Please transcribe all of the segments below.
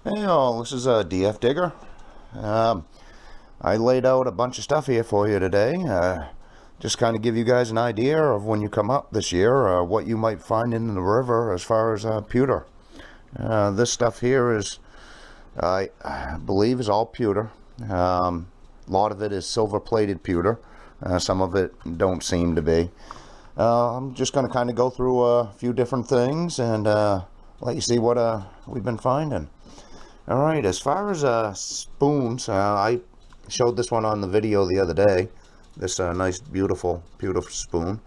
Hey all, this is DF Digger. I laid out a bunch of stuff here for you today. Just kind of give you guys an idea of when you come up this year, what you might find in the river as far as pewter. This stuff here is, I believe, is all pewter. A lot of it is silver-plated pewter. Some of it don't seem to be. I'm just going to kind of go through a few different things and let you see what we've been finding. Alright, as far as spoons, I showed this one on the video the other day. This nice, beautiful spoon.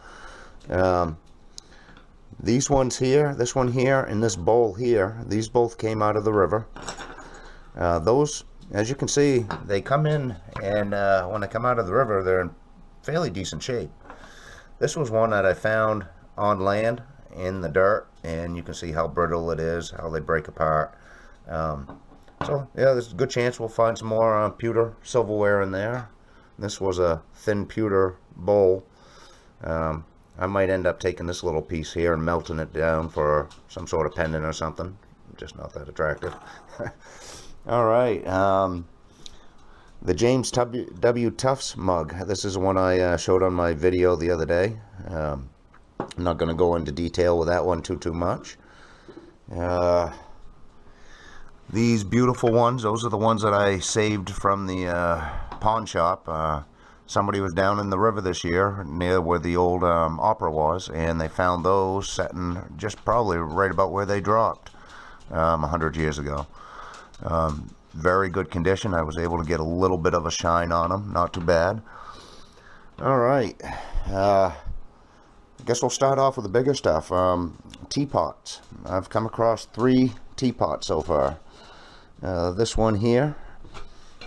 These ones here, this one here, and this bowl here, these both came out of the river. Those, as you can see, they come in, and when they come out of the river, they're in fairly decent shape. This was one that I found on land in the dirt, and you can see how brittle it is, how they break apart. So yeah, there's a good chance we'll find some more pewter silverware in there. This was a thin pewter bowl. I might end up taking this little piece here and melting it down for some sort of pendant or something. Just not that attractive. Alright, the James W. Tufts mug. This is one I showed on my video the other day. I'm not going to go into detail with that one too much. These beautiful ones, those are the ones that I saved from the pawn shop. Somebody was down in the river this year near where the old opera was, and they found those sitting just probably right about where they dropped 100 years ago. Very good condition. I was able to get a little bit of a shine on them. Not too bad. Alright. I guess we'll start off with the bigger stuff. Teapots. I've come across 3 teapots so far. This one here,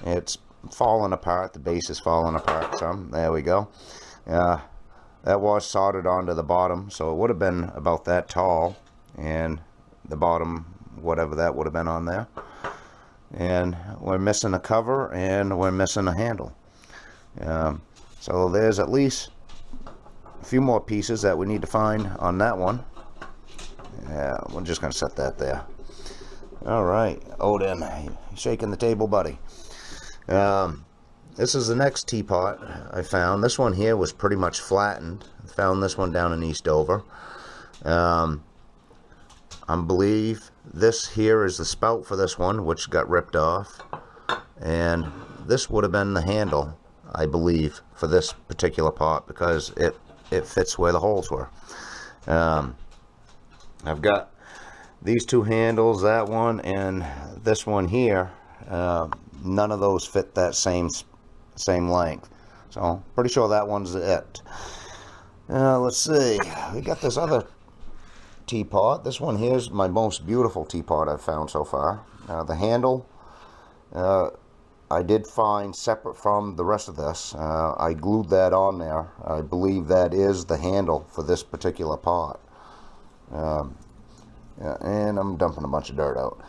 it's falling apart. The base is falling apart some. There we go. That was soldered onto the bottom, so it would have been about that tall, and the bottom, whatever that would have been on there. And we're missing a cover, and we're missing a handle. So there's at least a few more pieces that we need to find on that one. Yeah, we're just going to set that there. Alright, Odin, shaking the table, buddy. This is the next teapot I found. This one here was pretty much flattened. I found this one down in East Dover. I believe this here is the spout for this one, which got ripped off. And this would have been the handle, I believe, for this particular pot, because it fits where the holes were. I've got these 2 handles, that one and this one here. None of those fit that same length, so pretty sure that one's it. Let's see, we got this other teapot. This one here is my most beautiful teapot I've found so far. The handle I did find separate from the rest of this. I glued that on there. I believe that is the handle for this particular pot. Yeah, and I'm dumping a bunch of dirt out.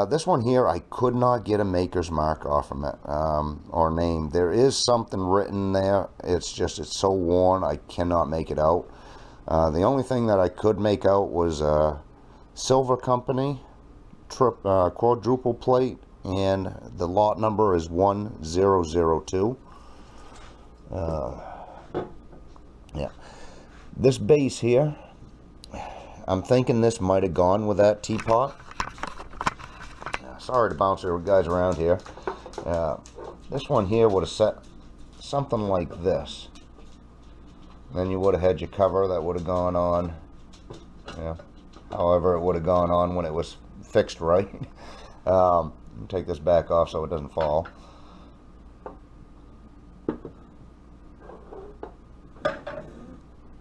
This one here, I could not get a maker's mark off from it, or name. There is something written there. It's so worn, I cannot make it out. The only thing that I could make out was Silver Company, quadruple plate, and the lot number is 1002. Yeah, this base here, I'm thinking this might have gone with that teapot. Sorry to bounce you guys around here. This one here would have set something like this. Then you would have had your cover that would have gone on. Yeah, however it would have gone on when it was fixed right. Take this back off so it doesn't fall.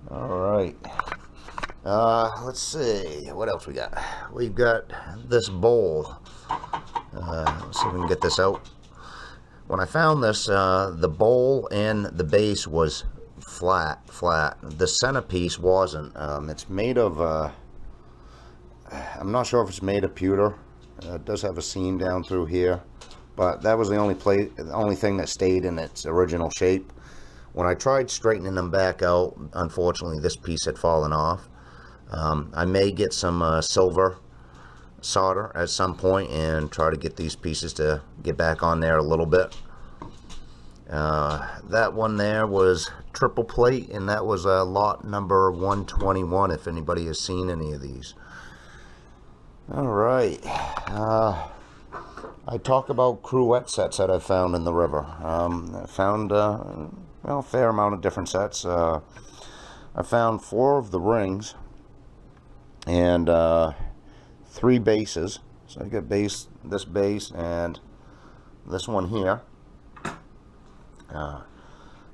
Alright. Let's see, what else we got? We've got this bowl. Let's see if we can get this out. When I found this, the bowl and the base was flat. The centerpiece wasn't. It's made of, I'm not sure if it's made of pewter. It does have a seam down through here, but that was the only thing that stayed in its original shape. When I tried straightening them back out, unfortunately this piece had fallen off. I may get some silver solder at some point and try to get these pieces to get back on there a little bit. That one there was triple plate, and that was lot number 121, if anybody has seen any of these. Alright, I talk about cruette sets that I found in the river. I found well, a fair amount of different sets. I found 4 of the rings and 3 bases. So I got this base and this one here.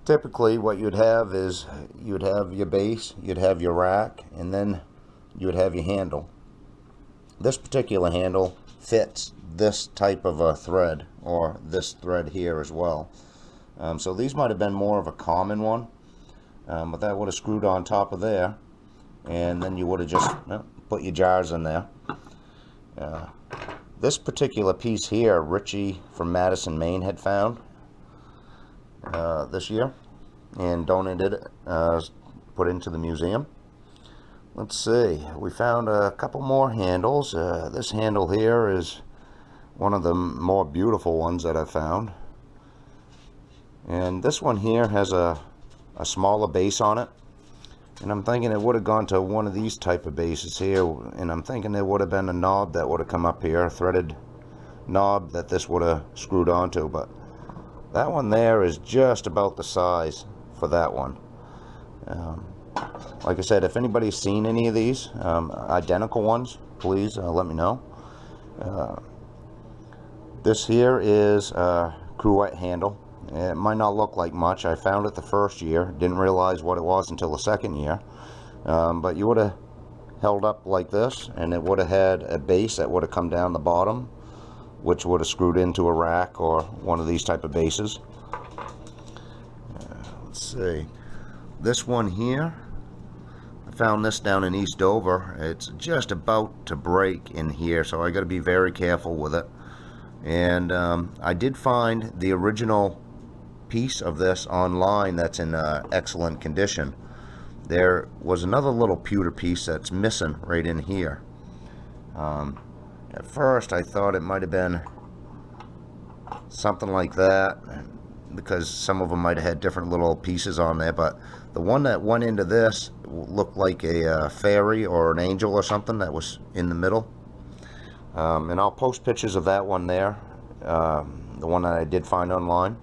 Typically what you'd have is you'd have your base, you'd have your rack, and then you would have your handle. This particular handle fits this type of a thread, or this thread here as well. So these might have been more of a common one, but that would have screwed on top of there, and then you would have just put your jars in there. This particular piece here, Richie from Madison, Maine had found this year and donated it, put into the museum. Let's see, we found a couple more handles. This handle here is one of the more beautiful ones that I found, and this one here has a smaller base on it, and I'm thinking it would have gone to one of these type of bases here, and I'm thinking there would have been a knob that would have come up here, a threaded knob that this would have screwed onto, but that one there is just about the size for that one. Like I said, if anybody's seen any of these identical ones, please let me know. This here is a cruette handle. It might not look like much. I found it the first year, didn't realize what it was until the second year. But you would have held up like this, and it would have had a base that would have come down the bottom, which would have screwed into a rack or one of these type of bases. Let's see, this one here, I found this down in East Dover. It's just about to break in here, so I got to be very careful with it. And I did find the original piece of this online that's in excellent condition. There was another little pewter piece that's missing right in here. At first I thought it might have been something like that, because some of them might have had different little pieces on there, but the one that went into this looked like a fairy or an angel or something that was in the middle. And I'll post pictures of that one there, the one that I did find online.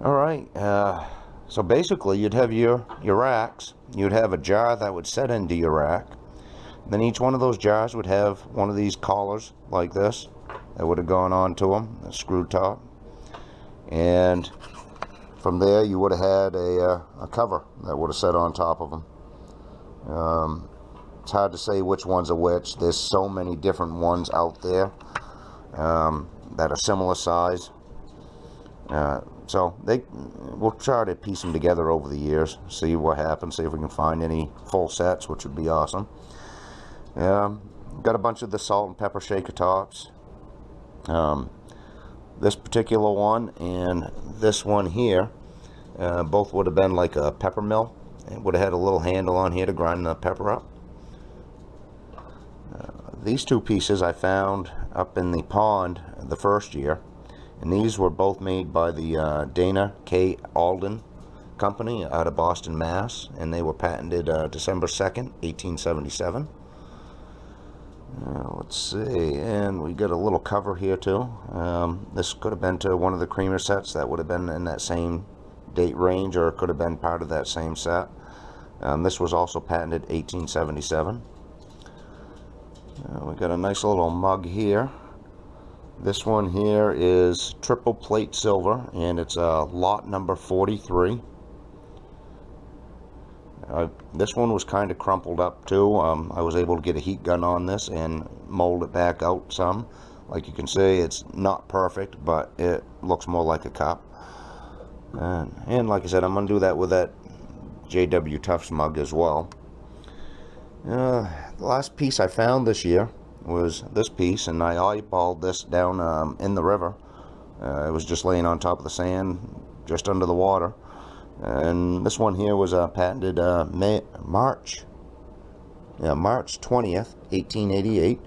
Alright, so basically you'd have your racks, you'd have a jar that would set into your rack. Then each one of those jars would have one of these collars like this that would have gone onto them, a screw top. And from there you would have had a cover that would have set on top of them. It's hard to say which ones are which. There's so many different ones out there that are similar size. So we'll try to piece them together over the years, see what happens, see if we can find any full sets, which would be awesome. Got a bunch of the salt and pepper shaker tops. This particular one and this one here, both would have been like a pepper mill. It would have had a little handle on here to grind the pepper up. These two pieces I found up in the pond the first year, and these were both made by the Dana K. Alden Company out of Boston, Mass, and they were patented December 2nd, 1877. Let's see, and we got a little cover here too. This could have been to one of the creamer sets that would have been in that same date range, or it could have been part of that same set. This was also patented 1877. We got a nice little mug here. This one here is triple plate silver, and it's lot number 43. This one was kind of crumpled up too. I was able to get a heat gun on this and mold it back out some. Like you can see, it's not perfect, but it looks more like a cup. And like I said, I'm going to do that with that J.W. Tufts mug as well. The last piece I found this year was this piece, and I eyeballed this down in the river. It was just laying on top of the sand, just under the water. And this one here was patented March 20th, 1888.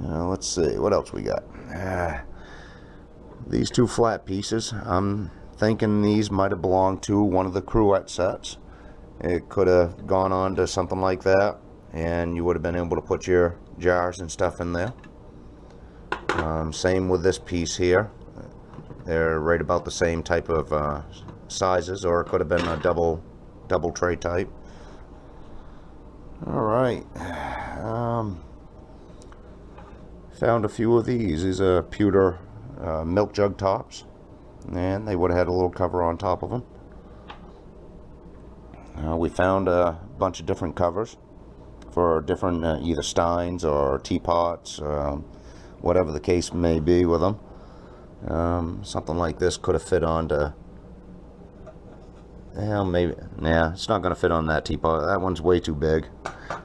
Let's see, what else we got? These two flat pieces, I'm thinking these might have belonged to one of the cruette sets. It could have gone on to something like that, and you would have been able to put your jars and stuff in there. Same with this piece here. They're right about the same type of sizes, or it could have been a double tray type. Alright, found a few of these. These are pewter milk jug tops, and they would have had a little cover on top of them. We found a bunch of different covers for different either steins or teapots, whatever the case may be with them. Something like this could have fit onto, well, maybe, nah, it's not going to fit on that teapot. That one's way too big.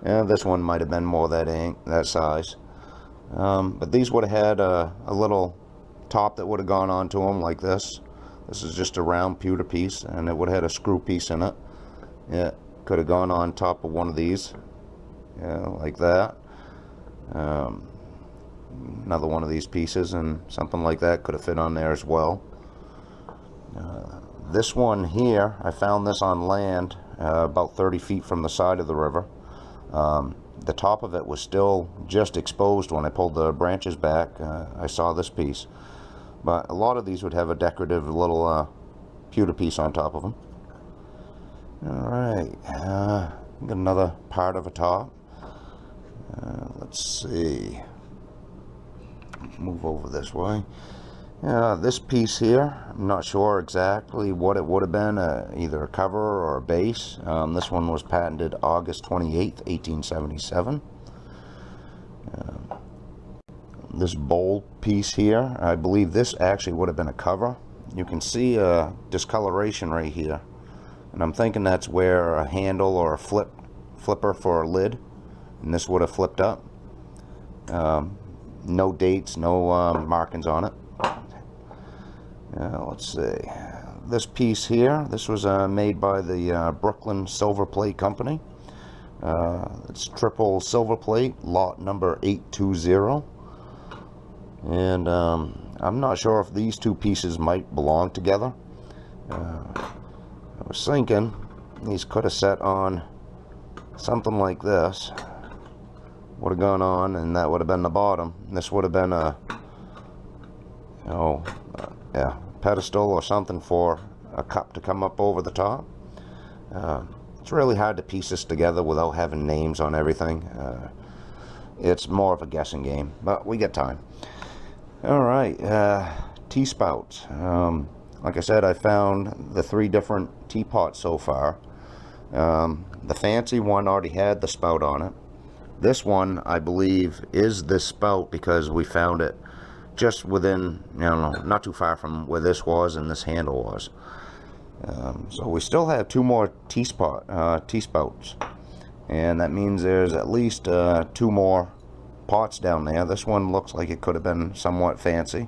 This one might have been more that size. But these would have had a little top that would have gone onto them like this. This is just a round pewter piece, and it would have had a screw piece in it. It could have gone on top of one of these, like that. Another one of these pieces, and something like that could have fit on there as well. This one here, I found this on land about 30 feet from the side of the river. The top of it was still just exposed when I pulled the branches back. I saw this piece, but a lot of these would have a decorative little pewter piece on top of them. Alright, got another part of a top. Let's see, move over this way. This piece here, I'm not sure exactly what it would have been, either a cover or a base. This one was patented August 28th, 1877. This bowl piece here, I believe this actually would have been a cover. You can see a discoloration right here, and I'm thinking that's where a handle or a flipper for a lid, and this would have flipped up. No dates, no markings on it. Let's see, this piece here, this was made by the Brooklyn Silver Plate Company. It's triple silver plate, lot number 820. And I'm not sure if these two pieces might belong together. I was thinking these could have set on something like this. Would have gone on, and that would have been the bottom. This would have been a, pedestal or something for a cup to come up over the top. It's really hard to piece this together without having names on everything. It's more of a guessing game, but we get time. Alright, tea spouts. Like I said, I found the 3 different teapots so far. The fancy one already had the spout on it. This one, I believe, is this spout because we found it just within, not too far from where this was and this handle was. So we still have 2 more tea spouts, and that means there's at least 2 more pots down there. This one looks like it could have been somewhat fancy.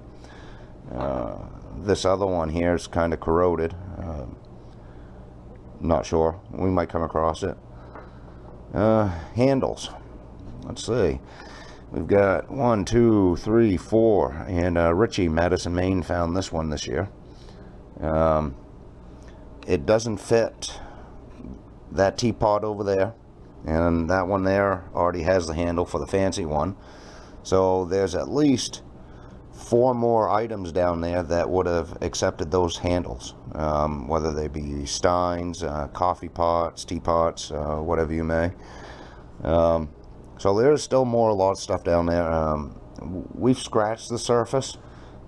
This other one here is kind of corroded. Not sure. We might come across it. Handles. Let's see. We've got 1, 2, 3, 4, and Richie, Madison, Maine, found this one this year. It doesn't fit that teapot over there, and that one there already has the handle for the fancy one. So there's at least 4 more items down there that would have accepted those handles, whether they be steins, coffee pots, teapots, whatever you may. So there's still a lot of stuff down there. We've scratched the surface.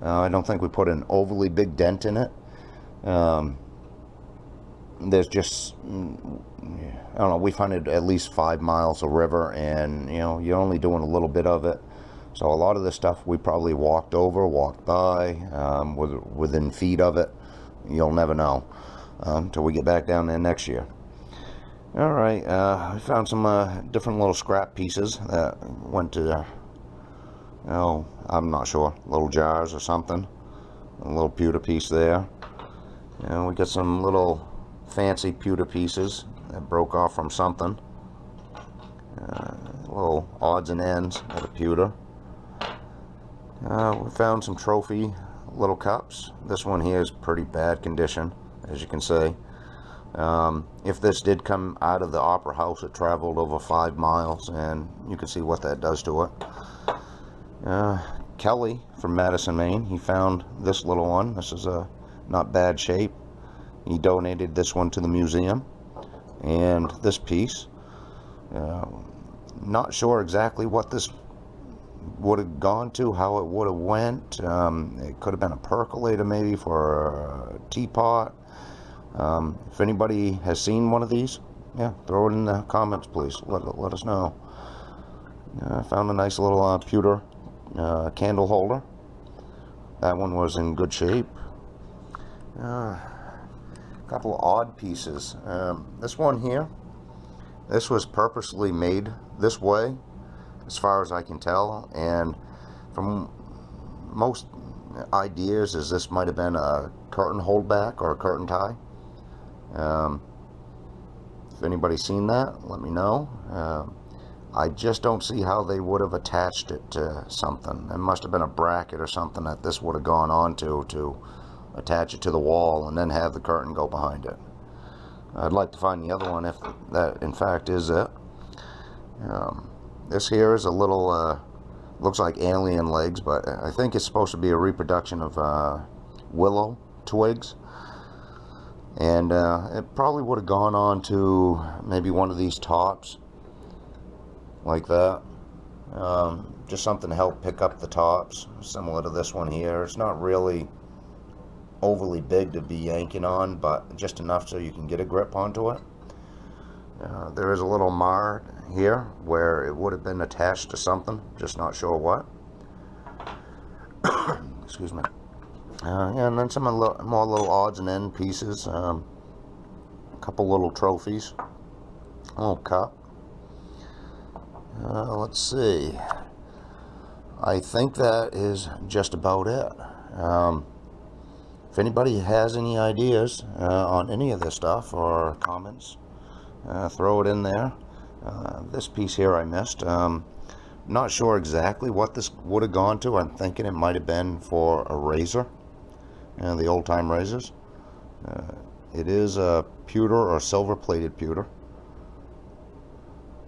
I don't think we put an overly big dent in it. There's just, I don't know, we hunted at least 5 miles of river, and you're only doing a little bit of it. So a lot of this stuff we probably walked by, within feet of it. You'll never know until we get back down there next year. Alright, I found some different little scrap pieces that went to, I'm not sure, little jars or something. A little pewter piece there. And we got some little fancy pewter pieces that broke off from something. Little odds and ends of the pewter. We found some trophy little cups. This one here is pretty bad condition, as you can see. If this did come out of the Opera House, it traveled over 5 miles, and you can see what that does to it. Kelly from Madison, Maine, he found this little one. This is a not bad shape. He donated this one to the museum. And this piece, not sure exactly what this would have gone to, how it would have went. It could have been a percolator maybe for a teapot. If anybody has seen one of these, yeah, throw it in the comments, please. Let us know. I found a nice little pewter candle holder. That one was in good shape. A couple of odd pieces. This one here, this was purposely made this way, as far as I can tell, and from most ideas is this might have been a curtain holdback or a curtain tie. If anybody's seen that, let me know. I just don't see how they would have attached it to something. It must have been a bracket or something that this would have gone on to attach it to the wall and then have the curtain go behind it. I'd like to find the other one if that in fact is it. This here is a little, looks like alien legs, but I think it's supposed to be a reproduction of willow twigs. And it probably would have gone on to maybe one of these tops, like that. Just something to help pick up the tops, similar to this one here. It's not really overly big to be yanking on, but just enough so you can get a grip onto it. There is a little mark here where it would have been attached to something, just not sure what. Excuse me. And then some more little odds and end pieces. A couple little trophies. A little cup. Let's see. I think that is just about it. If anybody has any ideas on any of this stuff or comments, throw it in there. This piece here I missed. Not sure exactly what this would have gone to. I'm thinking it might have been for a razor, the old-time razors. It is a pewter or silver-plated pewter.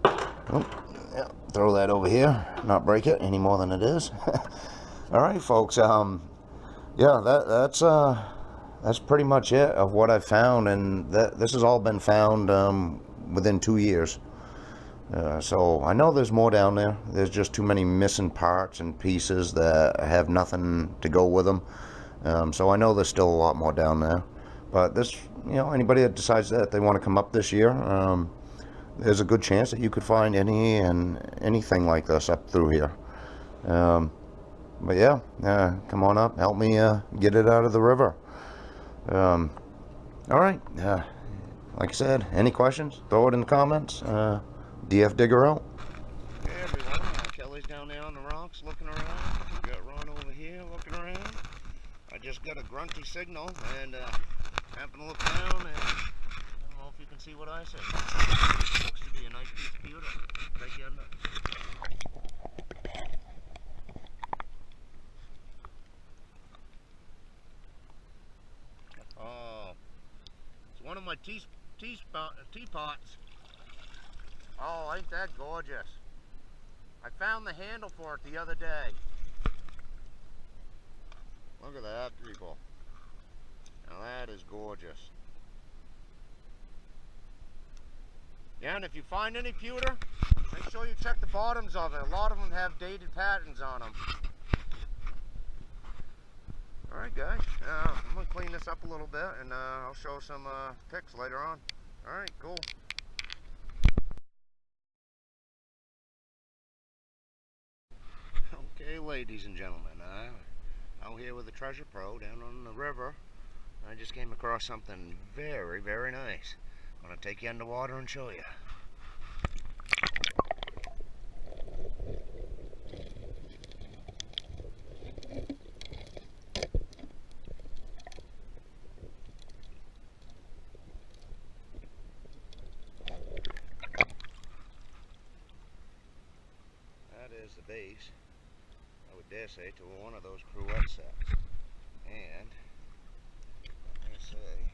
Oh, yeah, throw that over here, not break it any more than it is. All right, folks. Yeah, that's pretty much it of what I found, and this has all been found within 2 years. So I know there's more down there. There's just too many missing parts and pieces that have nothing to go with them. So I know there's still a lot more down there. But this, anybody that decides that they want to come up this year, there's a good chance that you could find anything like this up through here. But yeah, come on up, help me get it out of the river. All right, like I said, any questions, throw it in the comments. DF Digger out. Hey everyone, Kelly's down there on the rocks looking around. We got Ron over here looking around. I just got a grunty signal and happened to look down, and I don't know if you can see what I see. Looks to be a nice piece of pewter. Right yonder. Oh, it's one of my teapots. Oh, ain't that gorgeous? I found the handle for it the other day. Look at that, people. Now that is gorgeous. Yeah, and if you find any pewter, make sure you check the bottoms of it. A lot of them have dated patterns on them. Alright guys, I'm going to clean this up a little bit, and I'll show some pics later on. Alright, cool. Okay, ladies and gentlemen, out here with the Treasure Pro down on the river. I just came across something very, very nice. I'm going to take you underwater and show you. That is the base. I would dare say, to one of those cruette sets. And let me say,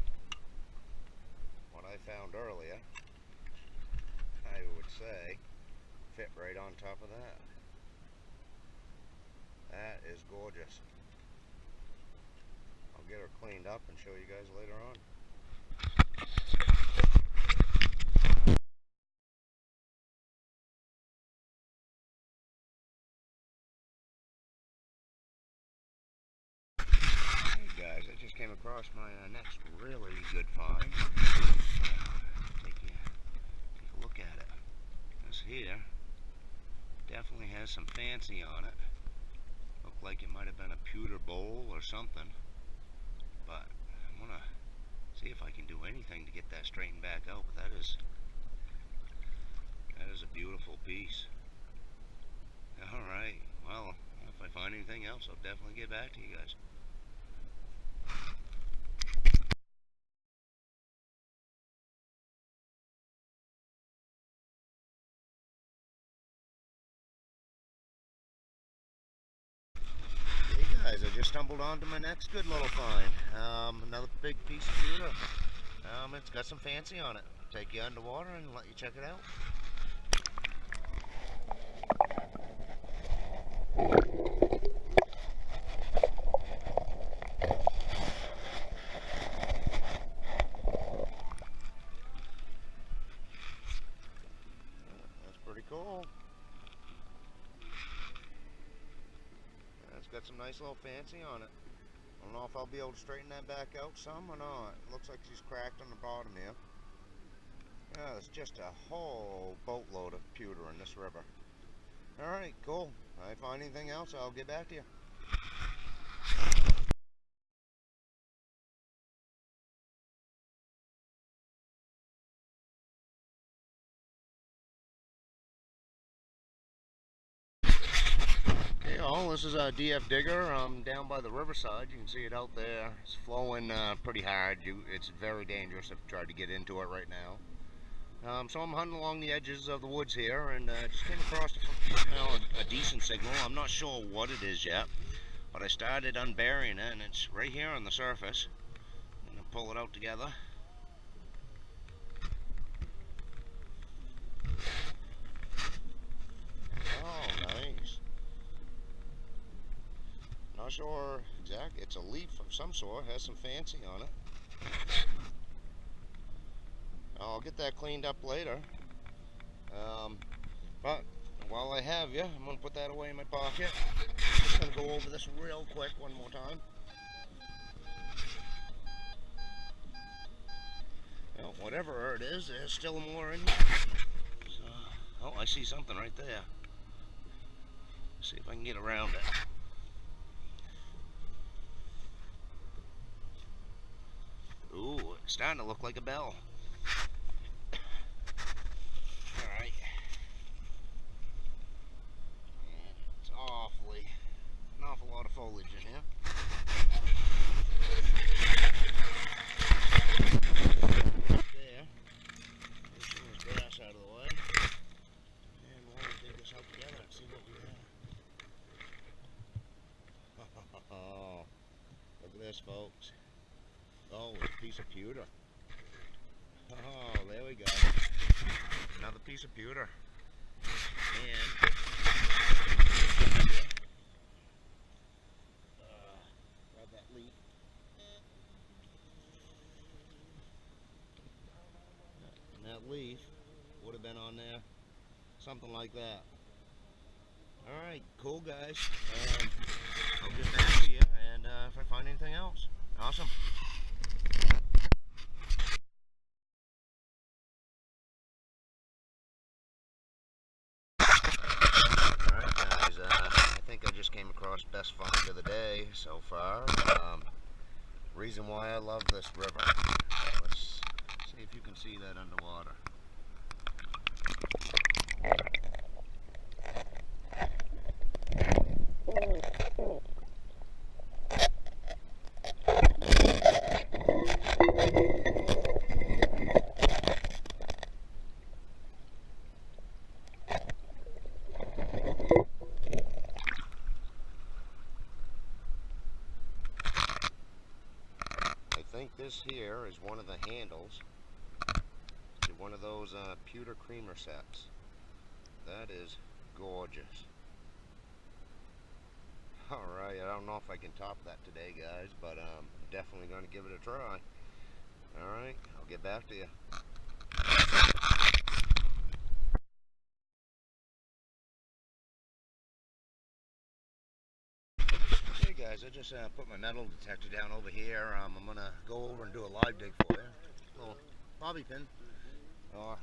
what I found earlier, I would say, fit right on top of that. That is gorgeous. I'll get her cleaned up and show you guys later on. Guys, I just came across my next really good find. Take a look at it. This here definitely has some fancy on it. Looked like it might have been a pewter bowl or something. But I'm gonna see if I can do anything to get that straightened back out. But that is a beautiful piece. Alright, well, if I find anything else, I'll definitely get back to you guys. Guys, I just stumbled onto my next good little find. Another big piece of pewter. It's got some fancy on it. I'll take you underwater and let you check it out. That's pretty cool. Got some nice little fancy on it. I don't know if I'll be able to straighten that back out some or not. It looks like she's cracked on the bottom here. Yeah, there's just a whole boatload of pewter in this river. Alright, cool. If I find anything else, I'll get back to you. This is a DF digger down by the riverside. You can see it out there. It's flowing pretty hard. It's very dangerous if you try to get into it right now. So I'm hunting along the edges of the woods here, and just came across a decent signal. I'm not sure what it is yet, but I started unburying it, and it's right here on the surface. I'm going to pull it out together. Oh, nice. Not sure exactly. It's a leaf of some sort. Has some fancy on it. I'll get that cleaned up later. But while I have you, I'm going to put that away in my pocket. Just going to go over this real quick one more time. Well, whatever it is, there's still more in here. So, oh, I see something right there. See if I can get around it. Ooh, it's starting to look like a bell. Alright. It's an awful lot of foliage in here. There. There's some grass out of the way. And we'll dig this out together and see what we have. Oh, look at this, folks. Oh, it's a piece of pewter. Oh, there we go. Another piece of pewter. And grab that leaf. And that leaf would have been on there. Something like that. Alright, cool guys. I'll get back to you and if I find anything else. Awesome. Came across best find of the day so far. Reason why I love this river. Let's see if you can see that underwater. this here is one of the handles to one of those pewter creamer sets. That is gorgeous. Alright, I don't know if I can top that today, guys, but I'm definitely going to give it a try. Alright, I'll get back to you. Hey guys, I just put my metal detector down over here. I'm going to go over and do a live dig for you. A little bobby pin, or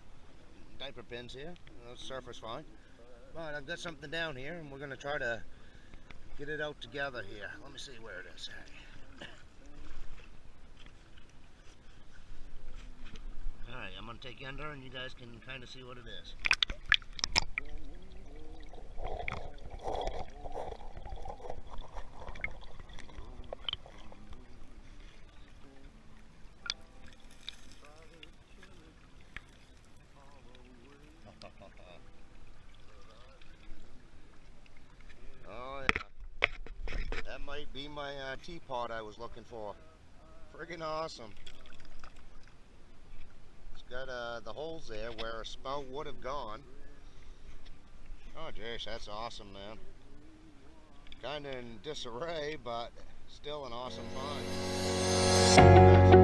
diaper pins here. The surface fine. But I've got something down here, and we're going to try to get it out together here. Let me see where it is. Alright, I'm going to take you under, and you guys can kind of see what it is. Oh yeah, that might be my teapot I was looking for. Friggin' awesome. It's got the holes there where a spout would have gone. Oh jeez, that's awesome, man. Kinda in disarray, but still an awesome find.